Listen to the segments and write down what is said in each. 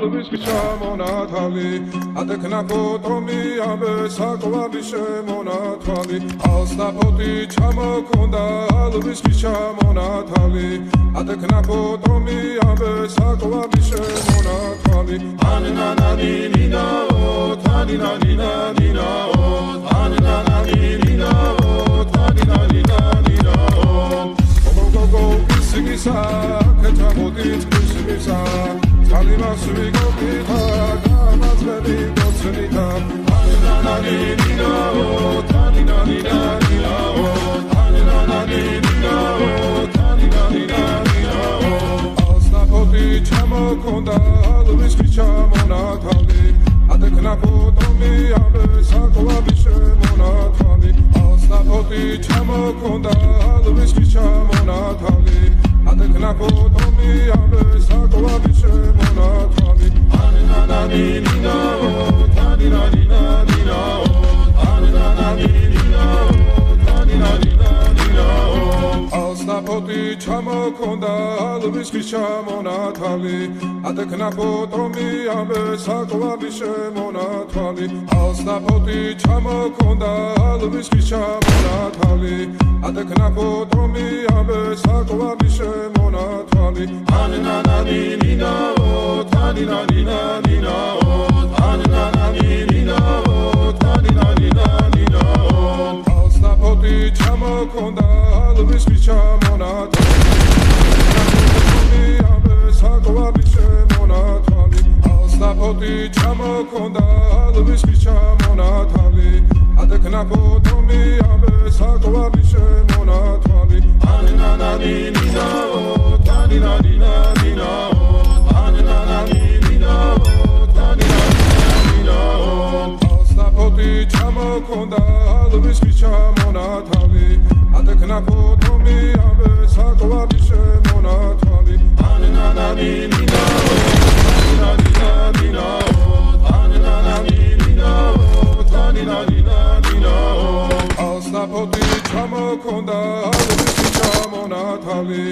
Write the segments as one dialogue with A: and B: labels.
A: ალვის ჩამონათალი ატექნა ფოტომი ამე საკვარი შემონათალი ალსნაფოთი ჩამოქონდა ალვის ჩამონათალი ატექნა ფოტომი ამე საკვარი შემონათალი ანანანინინაო თანინანინანინაო ანანანინინაო თანინანინანინაო გოგოგო ისგისა კეთამოდით ისგისა Alimas we go kita, Gamas baby go sunita. Anina nina oh, Tanina nina nina oh, Anina nina oh, Tanina nina nina oh. Asnapoti chamo konda, Alvis chamonatali. Adekna potomi abe sakwa bishemonatali. Asnapoti chamo konda, Alvis chamonatali. Adekna potomi abe sakwa bishemonatali. Anina oh, tanina nina nina oh, Anina nina oh, tanina nina nina oh. Alsnapoti chamokonda, alvis chamonatali. Adekna potomi abe sakwa bishemonatali. Alsnapoti chamokonda, alvis chamonatali. Adekna potomi abe sakwa bishemonatali. Anina nina oh, tanina nina nina oh, Anina nina oh, tanina nina nina oh. Alsnapoti chamokonda, alvis chamonatali. Abe sakwa bishemonatali. Alsnapoti chamokonda, alvis chamonatali. Adekna potomi abe sakwa bishemonatali. Anina nina oh, tanina nina nina oh, Anina nina oh, tanina nina oh. Alsnapoti chamokonda, alvis chamonatali. Adekna potomi abe sakwa bishemonatali. Anina nina oh, tanina nina oh, Anina nina oh, tanina nina nina oh. Alsnapoti chamokonda, alvis chamonatali.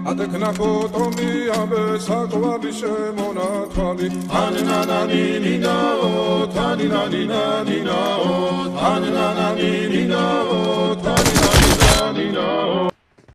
A: Adekna potomi abe sakwa bishemonatali. Anina nina oh, tanina nina nina oh, Anina nina oh, tanina nina nina oh.